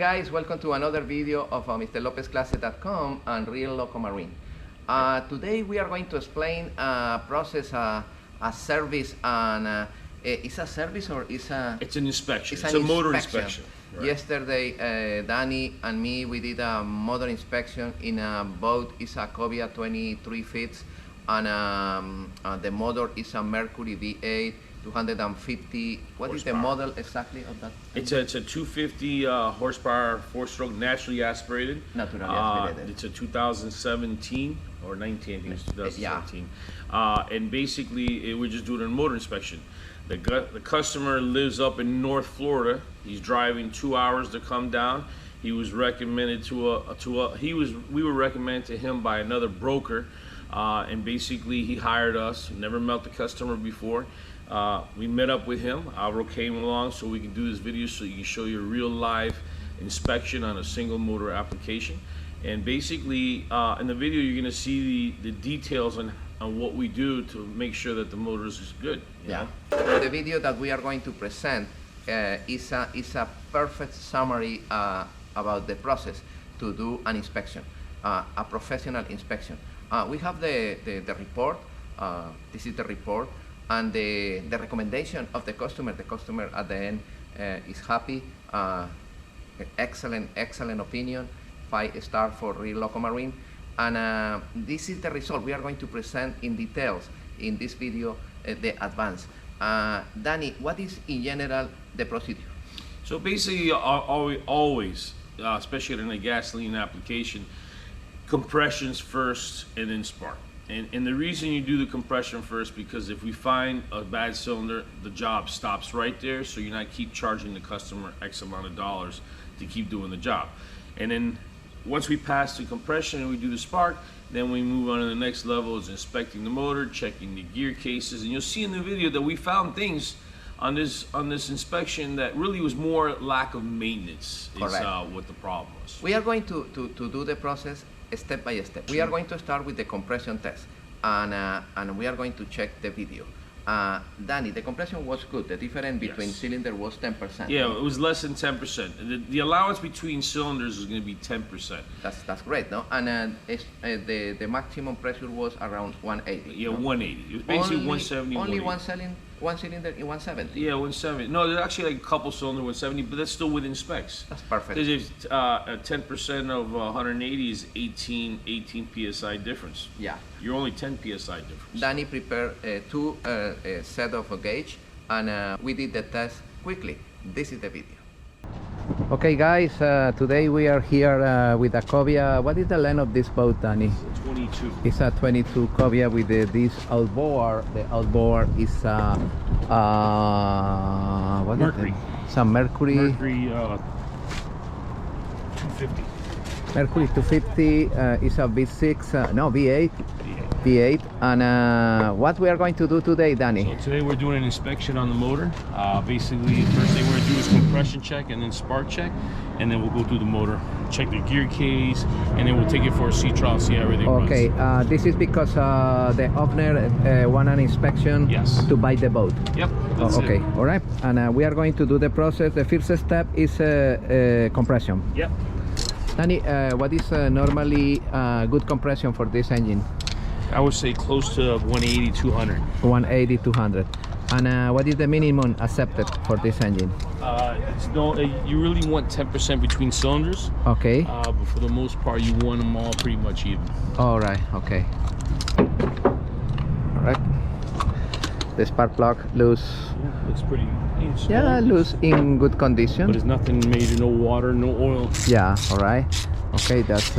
guys, welcome to another video of MrLopezClases.com and Real Loco Marine. Today we are going to explain a process, a service, and it's a service or it's an inspection. It's a motor inspection. Right. Yesterday, Danny and me, we did a motor inspection in a boat. It's a Cobia 23 feet, and the motor is a Mercury V8. 250. What is the model exactly of that? It's a 250 horsepower, 4-stroke, naturally aspirated. Naturally aspirated. It's a 2017 or 19. I think it's 2017. Yeah. And basically, we're just doing a motor inspection. The customer lives up in North Florida. He's driving 2 hours to come down. He was recommended we were recommended to him by another broker, and basically he hired us. Never met the customer before. We met up with him. Alvaro came along so we can do this video so you can show you a real live inspection on a single motor application. And basically in the video you're going to see the details on what we do to make sure that the motor is good. Yeah. The video that we are going to present is a perfect summary about the process to do an inspection, a professional inspection. We have the report. This is the report. And the recommendation of the customer at the end is happy, excellent opinion, 5-star for Real Loco Marine. And this is the result. We are going to present in details in this video the advance. Danny, what is in general the procedure? So basically, always, especially in a gasoline application, compressions first and then spark. And the reason you do the compression first, because if we find a bad cylinder, the job stops right there, so you're not keep charging the customer X amount of dollars to keep doing the job. And then once we pass the compression and we do the spark, then we move on to the next level, is inspecting the motor, checking the gear cases. And you'll see in the video that we found things on this inspection that really was more lack of maintenance. Correct. Is what the problem was. We are going to do the process step by step. We are going to start with the compression test, and we are going to check the video. Danny, the compression was good. The difference between cylinder was 10%. Yeah, it was less than 10%. The allowance between cylinders is going to be 10%. That's great, no? And the maximum pressure was around 180. Yeah, no? 180. It was basically 170. Only one cylinder in 170. Yeah, 170. No, there's actually like a couple cylinder 170, but that's still within specs. That's perfect. Because 10% of 180 is 18 psi difference. Yeah. You're only 10 psi difference. Danny prepared two set of a gauge, and we did the test quickly. This is the video. Okay guys, today we are here with a Cobia. What is the length of this boat, Danny? 22. It's a 22 Cobia with this outboard. The outboard is what Mercury. Is it? Some Mercury. Mercury 250. Mercury 250 is a V6, no V8. V8. And what we are going to do today, Danny? So today we're doing an inspection on the motor. Basically, the first thing we're going to do is compression check and then spark check, and then we'll go through the motor, check the gear case, and then we'll take it for a sea trial, see how everything runs. Okay, this is because the owner want an inspection to buy the boat. Yep. Okay, all right. And we are going to do the process. The first step is compression. Yep. Danny, what is normally good compression for this engine? I would say close to 180, 200. 180, 200. And what is the minimum accepted for this engine? You really want 10% between cylinders. Okay. But for the most part, you want them all pretty much even. All right. Okay. All right. The spark plug loose. Yeah, looks pretty. Yeah, loose in good condition. But there's nothing major, no water, no oil. Yeah. All right. Okay. That's.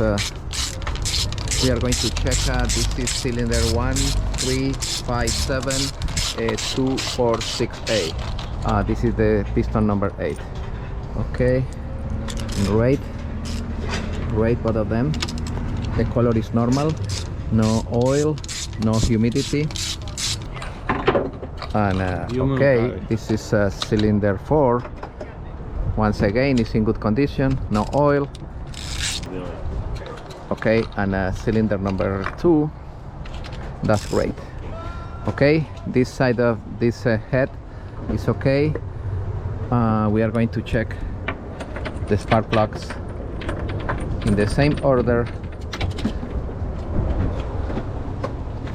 We are going to check. This is cylinder 1357246A. This is the piston number 8. Okay. Great. Both of them. The color is normal. No oil. No humidity. And okay, this is cylinder 4. Once again, it's in good condition. No oil. Okay, and cylinder number 2. That's great. Okay, this side of this head is okay. We are going to check the spark plugs in the same order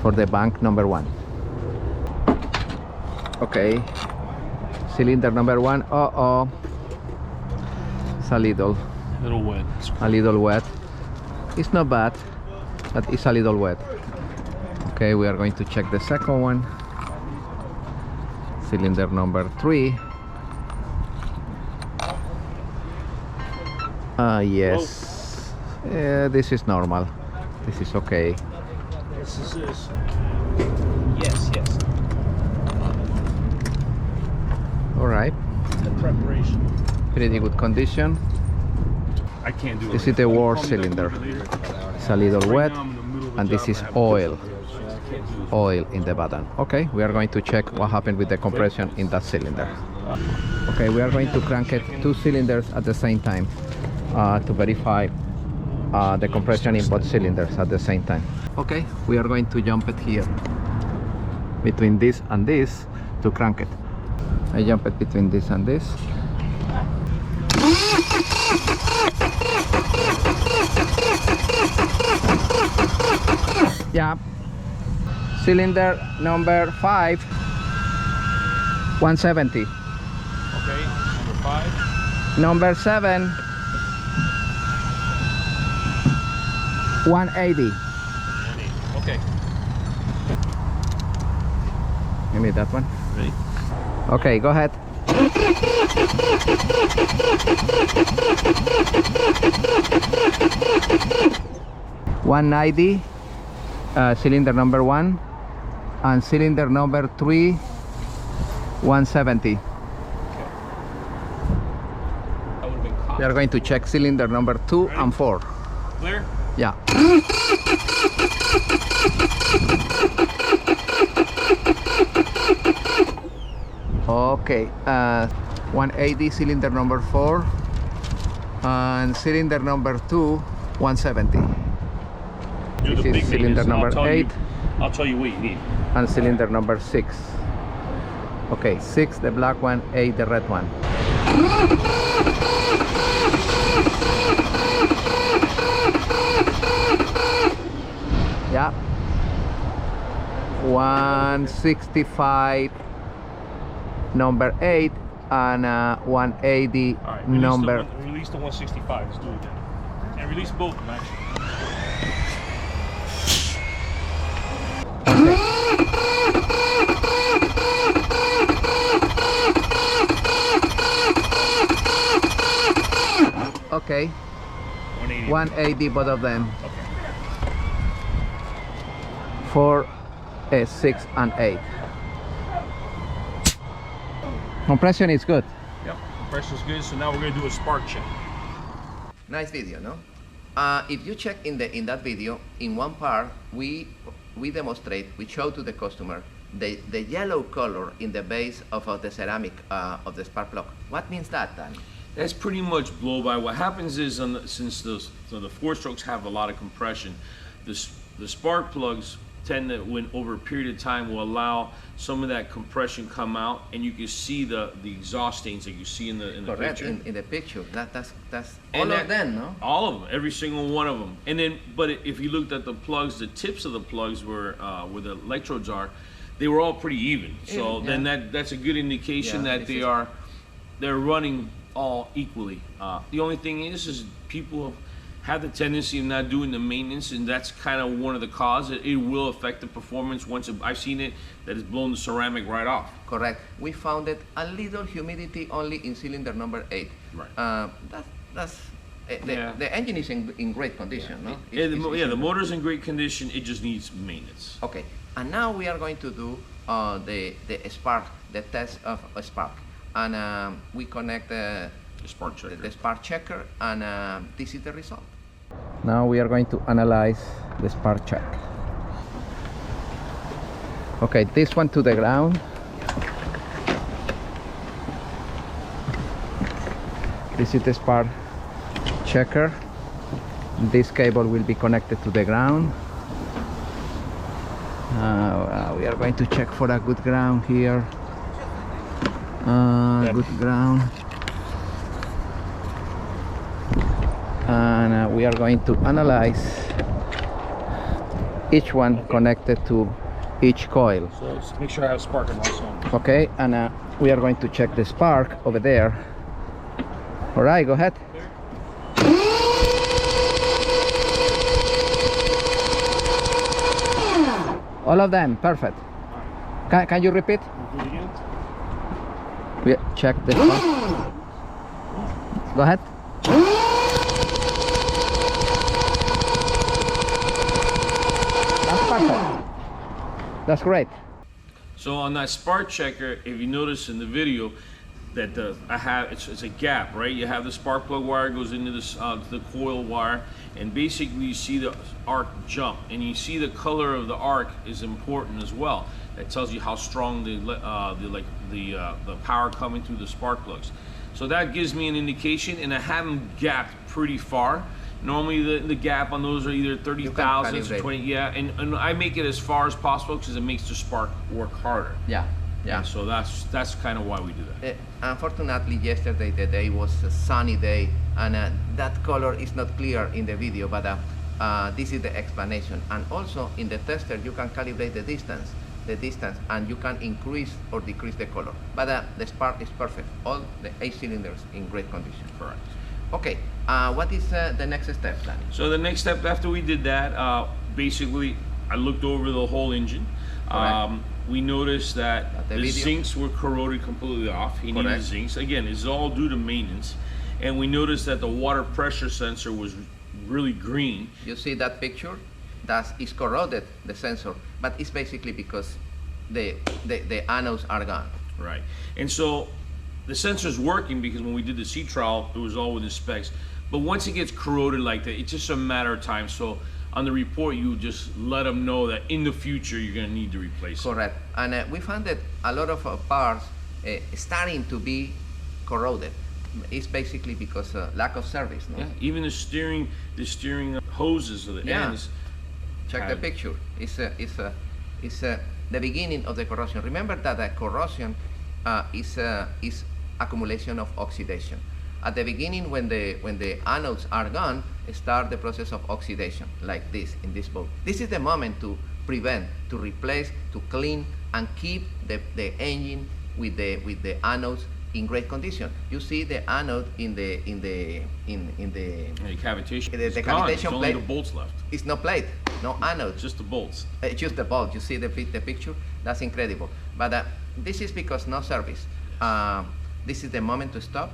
for the bank number 1. Okay, cylinder number 1. It's a little wet. It's not bad, but it's a little wet. Okay, we are going to check the second one. Cylinder number 3. Yes, this is normal. This is okay. This is this. Yes. All right. The preparation. Pretty good condition. I can't do it. This is the worst cylinder. It's a little wet, and this is oil in the bottom. Okay, we are going to check what happened with the compression in that cylinder. Okay, we are going to crank it 2 cylinders at the same time to verify the compression in both cylinders at the same time. Okay, we are going to jump it here between this and this to crank it. I jump it between this and this. Yeah. Cylinder number 5, 170. Okay, number 5. Number 7, 180. Okay. Give me that one. Ready? Okay, go ahead. 190, cylinder number 1, and cylinder number 3, 170. That would have been We are going to check cylinder number 2 and 4. clear. Yeah. Okay, 180 cylinder number 4 and cylinder number 2, 170. Do This the is big cylinder maintenance. number 8 I'll tell you what you need. and cylinder number 6. Okay, 6 the black one, 8 the red one. Yeah. 165 number 8 and 180 All right, number. Release the 165. Let's do it again. And release both of them, actually. Okay. 180. 180 both of them. Okay. 4, 6 and 8. Compression is good. Yep. Compression's good. So now we're gonna do a spark check. Nice video, no? If you check in that video, in one part we demonstrate, we show to the customer the yellow color in the base of the ceramic of the spark plug. What means that, Dan? That's pretty much blow by. What happens is, since the 4-strokes have a lot of compression, the spark plugs tend to, when over a period of time, will allow some of that compression come out, and you can see the exhaust stains that you see in the Correct, picture. in the picture. That's And all of them, no? All of them, every single one of them. And then, but if you looked at the plugs, the tips of the plugs were where the electrodes are, they were all pretty even. So Even, then that's a good indication Yeah, that this they're running all equally. The only thing is people have the tendency of not doing the maintenance, and that's kind of one of the causes. It will affect the performance. I've seen it that has blown the ceramic right off. Correct. We found it a little humidity only in cylinder number 8. Right. The engine is in great condition, no? The motor's in great condition. It just needs maintenance. Okay, and now we are going to do the spark, the test of a spark, and we connect The spark checker. the spark checker, and this is the result. Now we are going to analyze the spark check. Okay, this one to the ground. This is the spark checker. This cable will be connected to the ground. We are going to check for a good ground here. Good ground. and we are going to analyze each one connected to each coil. So let's make sure I have spark and also. Okay, and we are going to check the spark over there. All right, go ahead. All of them, perfect. Can you repeat? Do it again. We check the spark. Go ahead. That's perfect. That's great. So on that spark checker, if you notice in the video that it's a gap, right? You have the spark plug wire goes into the coil wire, and basically you see the arc jump, and you see the color of the arc is important as well. That tells you how strong the power coming through the spark plugs. So that gives me an indication, and I have them gapped pretty far. Normally the gap on those are either 30 thousandths or 20, yeah, and I make it as far as possible because it makes the spark work harder. Yeah, yeah. And so that's kind of why we do that. Unfortunately, yesterday the day was a sunny day, and that color is not clear in the video, but this is the explanation. And also in the tester you can calibrate the distance, and you can increase or decrease the color. But the spark is perfect. All the 8 cylinders in great condition. Correct. Okay, what is the next step, Danny? So the next step after we did that, basically I looked over the whole engine. We noticed that the zincs were corroded completely off. He needed zincs. Again, it's all due to maintenance. And we noticed that the water pressure sensor was really green. You see that picture? That is corroded, the sensor, but it's basically because the anodes are gone. Right. And so the sensor's working because when we did the sea trial, it was all within specs. But once it gets corroded like that, it's just a matter of time. So on the report, you just let them know that in the future, you're going to need to replace it. Correct. And we found that a lot of parts starting to be corroded. It's basically because lack of service. No? Yeah, even the steering hoses of the ends. Check the picture. It's the beginning of the corrosion. Remember that corrosion is accumulation of oxidation. At the beginning, when the anodes are gone, start the process of oxidation, like this in this boat. This is the moment to prevent, to replace, to clean, and keep the engine with the anodes in great condition. You see the anode in the cavitation. The cavitation plate. Only the bolts left. It's no plate, no anode. Just the bolts. Just the bolt. You see the picture? That's incredible. But this is because no service. This is the moment to stop,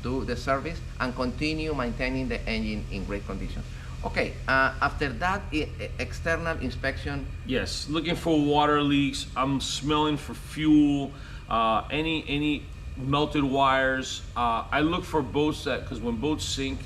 do the service, and continue maintaining the engine in great condition. Okay, after that, external inspection. Yes, looking for water leaks. I'm smelling for fuel, any melted wires. I look for boats because when boats sink,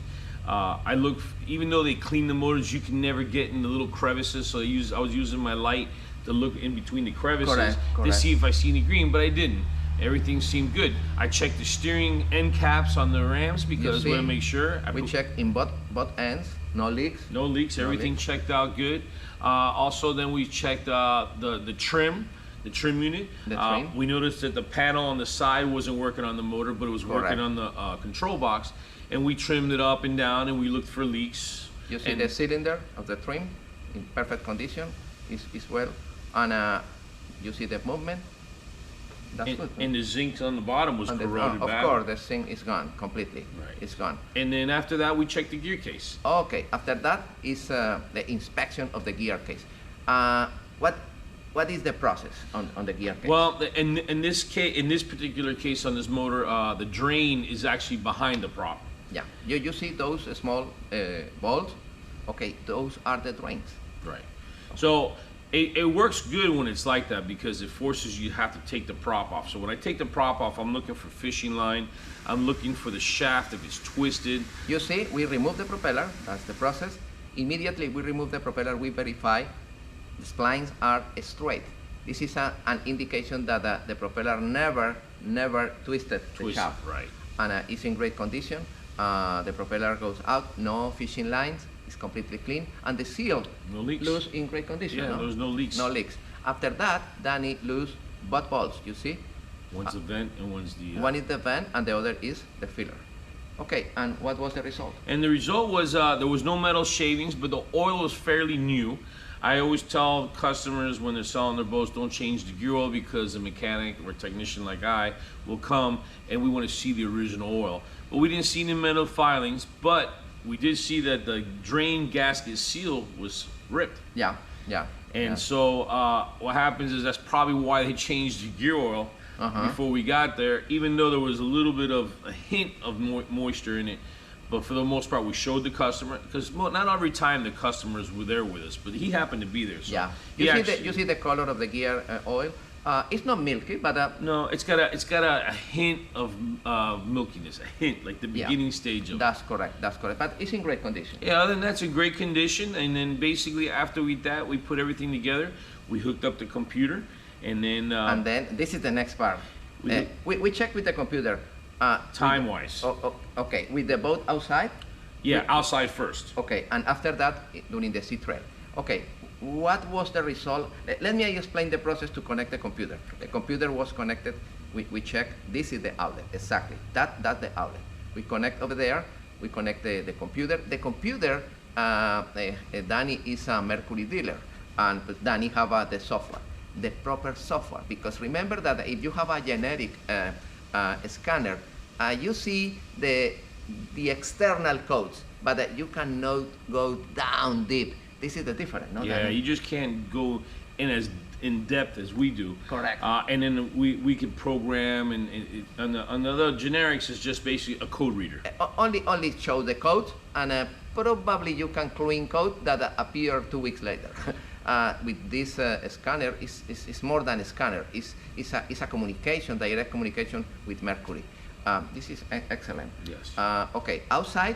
I look, even though they clean the motors, you can never get in the little crevices. So I was using my light to look in between the crevices to see if I see any green, but I didn't. Everything seemed good. I checked the steering end caps on the rams because I want to make sure. We checked in both ends, no leaks. No leaks, everything checked out good. Also, then we checked the trim unit. We noticed that the panel on the side wasn't working on the motor, but it was working on the control box. And we trimmed it up and down, and we looked for leaks. You see the cylinder of the trim in perfect condition, is well, and you see the movement. That's good. And the zinc on the bottom was corroded back. Of course, the zinc is gone completely. Right. It's gone. And then after that, we checked the gear case. Okay. After that is the inspection of the gear case. What is the process on the gear case? Well, in this particular case on this motor, the drain is actually behind the prop. Yeah. You see those small bolts? Okay, those are the drains. Right. So it works good when it's like that because it forces you to have to take the prop off. So when I take the prop off, I'm looking for fishing line. I'm looking for the shaft if it's twisted. You see, we remove the propeller. That's the process. Immediately we remove the propeller, we verify the splines are straight. This is an indication that the propeller never twisted the shaft. Right. And it's in great condition. The propeller goes out, no fishing lines. It's completely clean, and the seal loose in great condition. Yeah, there's no leaks. No leaks. After that, Danny loose both bolts. You see, one's the vent and one's the. One is the vent, and the other is the filler. Okay, and what was the result? And the result was there was no metal shavings, but the oil was fairly new. I always tell customers when they're selling their boats, don't change the gear oil, because a mechanic or technician like I will come and we want to see the original oil. But we didn't see any metal filings, but we did see that the drain gasket seal was ripped. Yeah. And so what happens is that's probably why they changed the gear oil before we got there, even though there was a little bit of a hint of moisture in it. But for the most part, we showed the customer, because not every time the customers were there with us, but he happened to be there. So yeah, you see the color of the gear oil. It's not milky, but no, it's got a hint of milkiness, a hint, like the beginning stage of. That's correct. But it's in great condition. Yeah, other than that's in great condition. And then basically after we put everything together. We hooked up the computer, and then this is the next part. We checked with the computer. Time-wise. Okay, with the boat outside? Yeah, outside first. Okay, and after that, during the sea trail. Okay, what was the result? Let me explain the process to connect the computer. The computer was connected. We check. This is the outlet, exactly. That's the outlet. We connect over there. We connect the computer. The computer, Danny is a Mercury dealer, and Danny have the software, the proper software. Because remember that if you have a generic scanner, you see the external codes, but you cannot go down deep. This is the difference, no? Yeah, you just can't go in as in depth as we do. Correct. And then we can program, and on the other generics is just basically a code reader. Only show the code, and probably you can clean code that appear 2 weeks later. With this scanner, is more than a scanner. It's a communication, direct communication with Mercury. This is excellent. Yes. Okay, outside,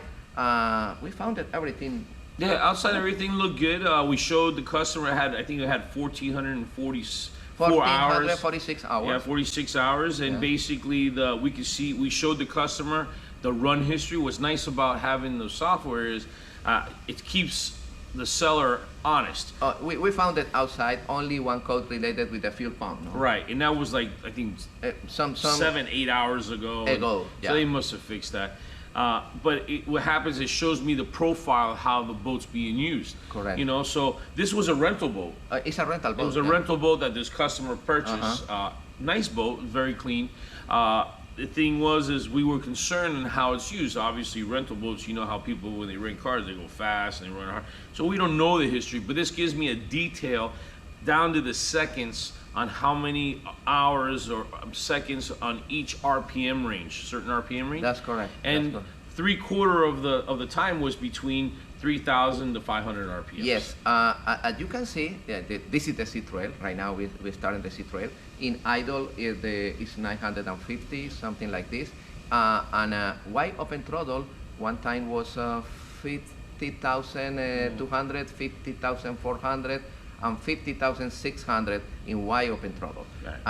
we found that everything. Yeah, outside everything looked good. We showed the customer I think it had 1,444 hours. 1,446 hours. Yeah, 46 hours, and basically we showed the customer the run history. What's nice about having the software is it keeps the seller honest. We found that outside only one code related with the fuel pump. No? Right, and that was like I think some 7-8 hours ago. So they must have fixed that. But what happens, it shows me the profile of how the boat's being used. Correct. You know, so this was a rental boat. It's a rental boat. It was a rental boat that this customer purchased. Nice boat, very clean. The thing is we were concerned on how it's used. Obviously, rental boats, you know how people, when they rent cars, they go fast and they run hard. So we don't know the history, but this gives me a detail down to the seconds on how many hours or seconds on each RPM range, certain RPM range. That's correct. And 3/4 of the time was between 3,000 to 500 RPMs. Yes, as you can see, this is the sea trail. Right now we're starting the sea trail. In idle, it's 950, something like this. And wide open throttle, one time was 50,200, 50,400, and 50,600 in wide open throttle. Right.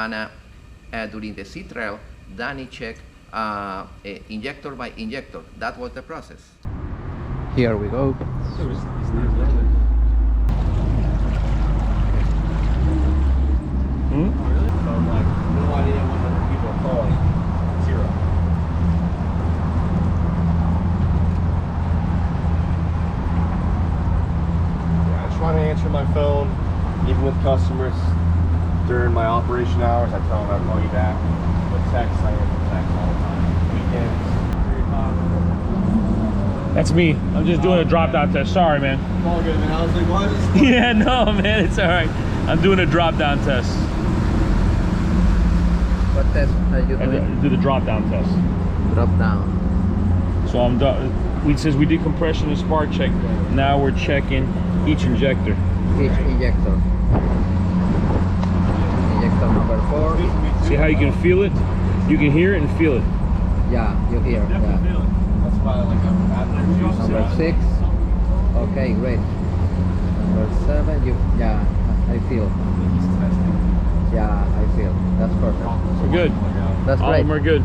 And during the sea trail, Danny checked injector by injector. That was the process. Here we go. No idea what other people are calling. 0. Yeah, I just want to answer my phone, even with customers during my operation hours. I tell them I'll call you back. But text, I answer text all the time. Weekends, 3 o'clock. That's me. I'm just doing a drop-down test. Sorry, man. All good, man. I was like, why is this? Yeah, no, man, it's all right. I'm doing a drop-down test. What test are you doing? Do the drop-down test. Drop down. So I'm done. It says we did compression and spark check. Now we're checking each injector. Each injector. Injector number 4. See how you can feel it? You can hear it and feel it. Yeah, you hear. Yeah. That's why I like having juice. Number 6. Okay, great. Number 7. I feel. Yeah, I feel. That's perfect. We're good. That's All of great. them are good.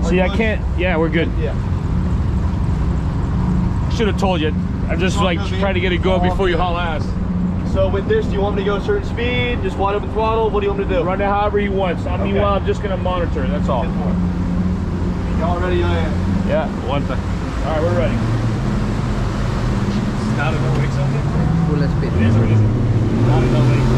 See, I can't. Yeah, we're good. Yeah. Should have told you. I'm just like trying to get it going before you haul ass. So with this, do you want me to go a certain speed, just wide open throttle? What do you want me to do? Run it however you want. So, meanwhile, I'm just gonna monitor. That's all. Y'all ready? I am. Yeah, one thing. All right, we're ready. It's not a no wake zone yet? Full speed. It is or it isn't? Not a no wake zone.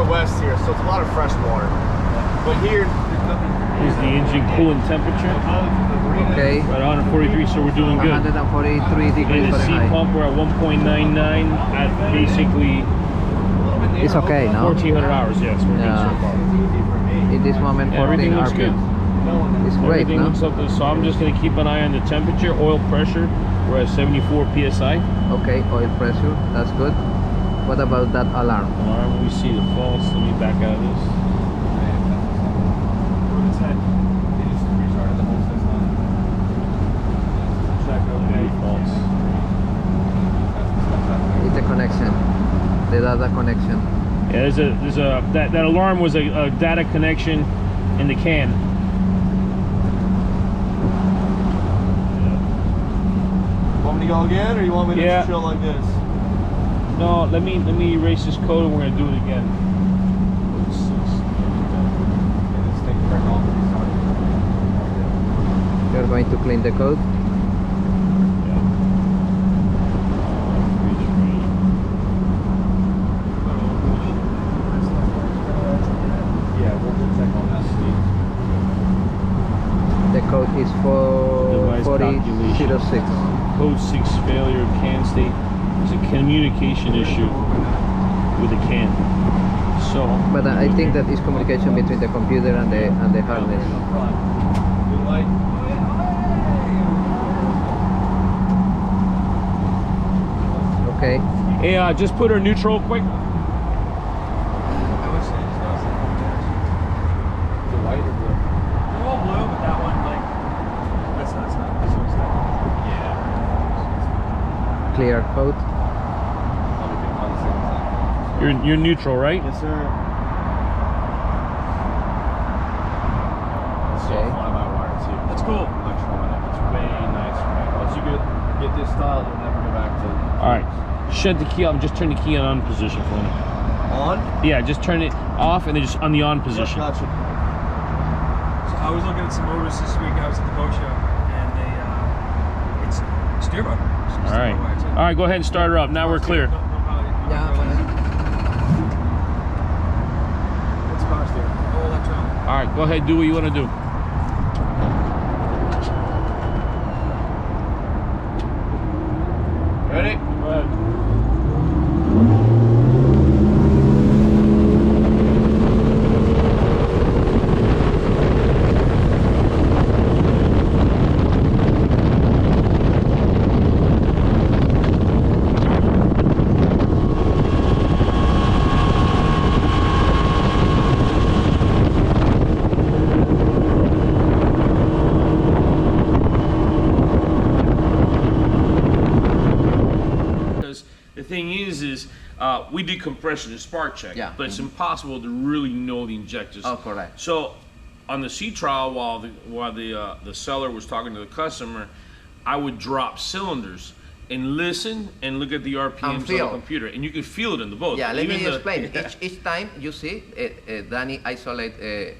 west here, so it's a lot of fresh water. But here, there's nothing. Here's the engine coolant temperature. Okay. Right, 143, so we're doing good. 143 degrees And the C Fahrenheit. pump, we're at 1.99 at basically It's okay now. 1,400 hours. Yes, we're good so far. In this moment, Yeah, 14 everything looks RPM. good. It's great, Everything no? looks up to, so I'm just going to keep an eye on the temperature, oil pressure. We're at 74 psi. Okay, oil pressure, that's good. What about that alarm? Alarm, we see the false. Let me back out of this. Check, okay, false. It's the connection, the data connection. Yeah, that alarm was a data connection in the can. Want me to go again, or you want me to Yeah. just chill like this? No, let me erase this code and we're gonna do it again. You're going to clean the code. Yeah, we'll check on that. The code is Device for calculation. 4006. Code 6 failure, can state. There's a communication issue with the can. So, But I think that is communication between the computer and the hardness. Good light. Okay. hey, just put her neutral quick. The white or blue? They're all blue, but that one, like, that's not, this one's not. Yeah. Clear code. You're neutral, right? Yes, sir. It's Okay. all fly-by-wire too. That's cool. Electronic. It's way nicer, man. Once you get this style, you'll never go back to. All right. Shut the key off. Just turn the key on position for me. On? Yeah, just turn it off and then just on the on position. Gotcha. So I was looking at some motors this week. I was at the boat show, and they, it's steer motor. All right. All right, go ahead and start her up. Now we're clear. What's power steering? All electronic. All right, go ahead. Do what you want to do. Ready? Go ahead. we did compression and spark check, Yeah. but it's impossible to really know the injectors. Oh, correct. So on the sea trial, while the seller was talking to the customer, I would drop cylinders and listen and look at the RPMs on the feel. computer, and you can feel it in the boat. Yeah, let me Even explain. Each time you see, Danny isolate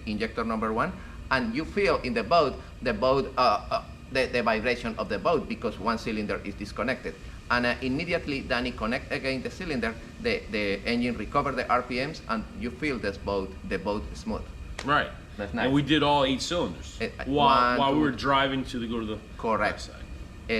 injector number 1, and you feel in the boat, the vibration of the boat because one cylinder is disconnected. And immediately Danny connect again the cylinder, the engine recover the RPMs, and you feel the boat smooth. Right. That's nice. And we did all 8 cylinders while we were driving to go to the Correct. backside.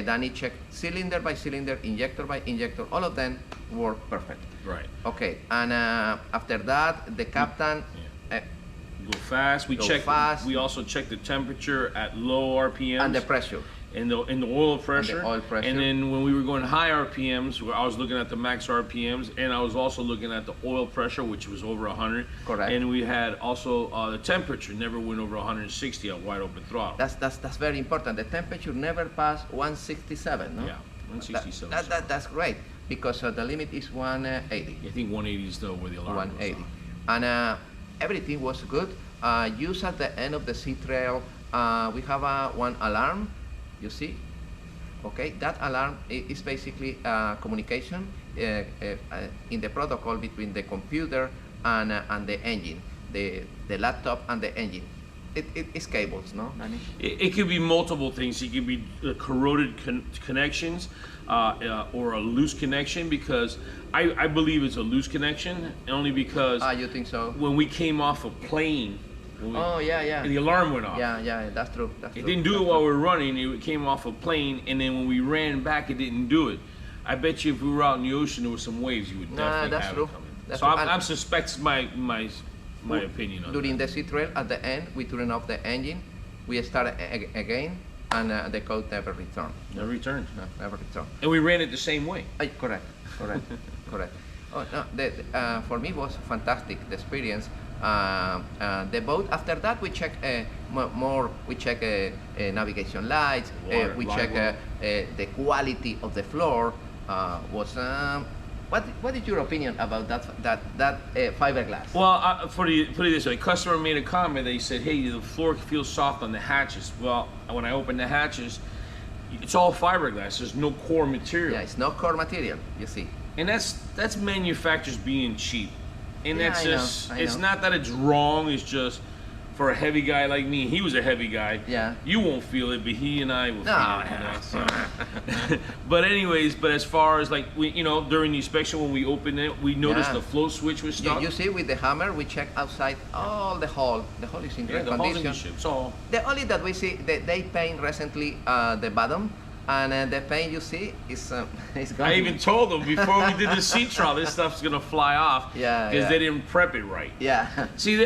Danny checked cylinder by cylinder, injector by injector, all of them work perfect. Right. Okay, and after that, the captain, Go fast. We Go check. fast. We also check the temperature at low RPMs and the pressure. and the oil pressure. oil pressure. And then when we were going high RPMs, where I was looking at the max RPMs, and I was also looking at the oil pressure, which was over 100. Correct. And we had also the temperature never went over 160 at wide open throttle. That's very important. The temperature never passed 167, no? Yeah, 167. That's great, because the limit is 180. I think 180 is still where the alarm goes 180. on. And everything was good. Use at the end of the sea trail, we have one alarm, you see? Okay, that alarm is basically communication in the protocol between the computer and the engine, the laptop and the engine. It's cables, no, Danny? It could be multiple things. It could be corroded connections or a loose connection, because I believe it's a loose connection, only because You think so? when we came off a plane, Oh, yeah. the alarm went off. Yeah, that's true. It didn't do it while we were running. It came off a plane, and then when we ran back, it didn't do it. I bet you if we were out in the ocean, there were some waves, you would definitely that's have true. it coming. That's So true. I'm suspects my opinion on During that. the sea trail, at the end, we turned off the engine, we started again, and the code never returned. Never returned. No, never returned. And we ran it the same way. Correct. Oh, no, for me it was fantastic, the experience. The boat, after that we check more, we check navigation lights, Water, we live check water. the quality of the floor. What is your opinion about that fiberglass? Well, put it this way. Customer made a comment. They said, "Hey, the floor feels soft on the hatches." Well, when I opened the hatches, it's all fiberglass. There's no core material, Yeah, it's not core material, you see. and that's manufacturers being cheap. And Yeah, that's I know, just. I It's know. not that it's wrong. It's just for a heavy guy like me. He was a heavy guy. Yeah. You won't feel it, but he and I will No, feel it. yeah. So. But anyways, as far as like during the inspection when we opened it, we noticed Yeah. the flow switch was stuck. You see, with the hammer, we check outside all the hole. The hole is in Yeah, great the holes in condition. the ship. So. The only that we see, they paint recently the bottom, and the paint you see is gone. I even told them before we did the sea trial, this stuff's gonna fly off. Yeah, Because yeah. they didn't prep it right. Yeah. See, you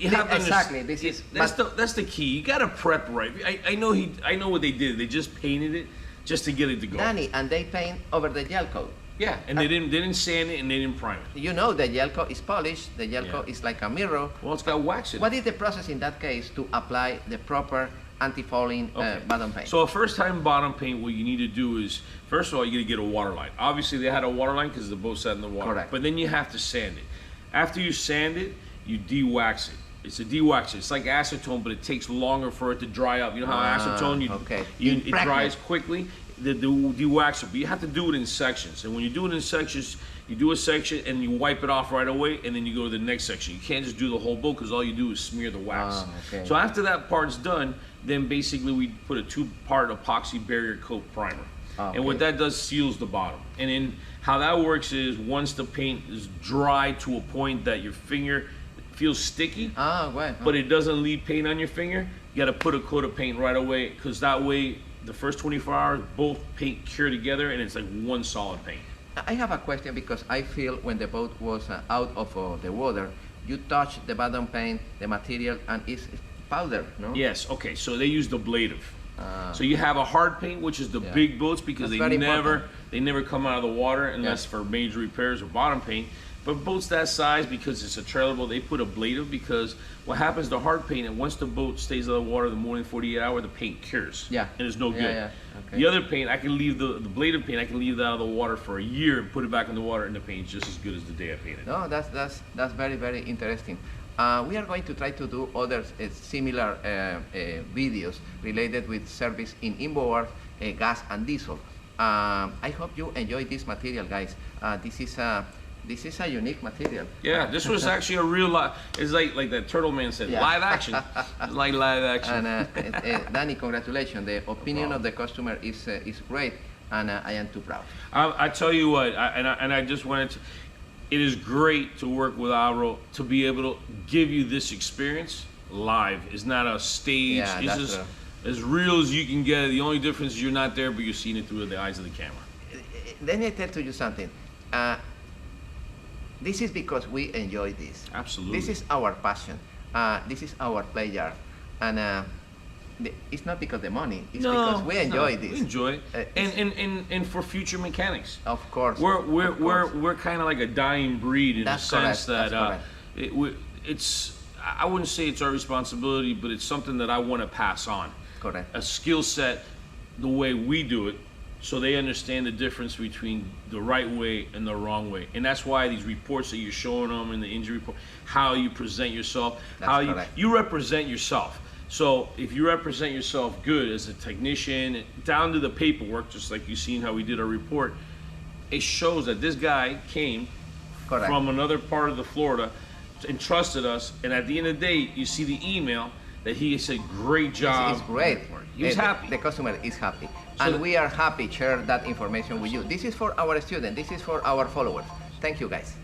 have to Exactly, understand- this is- that's the key. You gotta prep right. I know what they did. They just painted it just to get it to go. Danny, and they paint over the gel coat. Yeah, and they didn't sand it and they didn't prime it. You know the gel coat is polished. The gel Yeah. coat is like a mirror. Well, it's got wax in it. What is the process in that case to apply the proper anti-fouling Okay. bottom paint? So a first-time bottom paint, what you need to do is, first of all, you got to get a water line. Obviously, they had a water line because the boat sat in the water. Correct. But then you have to sand it. After you sand it, you de-wax it. It's a de-wax. It's like acetone, but it takes longer for it to dry up. You know how acetone, okay. it Impregnate. dries quickly. The de-wax it, but you have to do it in sections. And when you do it in sections, you do a section and you wipe it off right away, and then you go to the next section. You can't just do the whole boat because all you do is smear the wax. Okay. So after that part's done, then basically we put a 2-part epoxy barrier coat primer. Okay. And what that does, seals the bottom. And then how that works is once the paint is dry to a point that your finger feels sticky, Well. but it doesn't leave paint on your finger, you got to put a coat of paint right away, because that way the first 24 hours both paint cure together and it's like one solid paint. I have a question, because I feel when the boat was out of the water, you touch the bottom paint, the material, and it's powder, no? Yes, okay, so they use the ablative. So you have a hard paint, which is the Yeah. big boats, because That's they very never important. come out of the water unless Yeah. for major repairs or bottom paint. But boats that size, because it's a trailer boat, they put ablative, because what happens, the hard paint, and once the boat stays out of the water the more than 48 hours, the paint cures. Yeah. And it's no good. Yeah. Okay. The other paint, I can leave the ablative paint, I can leave that out of the water for a year and put it back in the water, and the paint's just as good as the day I painted. No, that's very, very interesting. We are going to try to do other similar videos related with service in inboard, gas and diesel. I hope you enjoy this material, guys. This is a unique material. Yeah, this was actually a real it's like that Turtle Man said, Yeah. live action. It's like live action. And Danny, congratulations. The opinion of the customer is great, and I am too proud. I tell you what, I just wanted to, it is great to work with Avro, to be able to give you this experience live. It's not a stage. Yeah, it's that's just true. as real as you can get. The only difference is you're not there, but you're seeing it through the eyes of the camera. Let me tell you something. This is because we enjoy this. Absolutely. This is our passion. This is our pleasure, and it's not because of the money. It's because we enjoy this. We enjoy it, and for future mechanics. Of course. We're kind of like a dying breed in That's a sense correct, that that's correct. it's. I wouldn't say it's our responsibility, but it's something that I want to pass on. Correct. A skill set, the way we do it, so they understand the difference between the right way and the wrong way. And that's why these reports that you're showing them in the injury report, how you present yourself, That's how correct. you represent yourself. So if you represent yourself good as a technician, down to the paperwork, just like you've seen how we did our report, it shows that this guy came Correct. from another part of the Florida and trusted us. And at the end of the day, you see the email that he said, great job. It's great. He was happy. The customer is happy. So And we are happy to share that information with you. This is for our students. This is for our followers. Thank you, guys.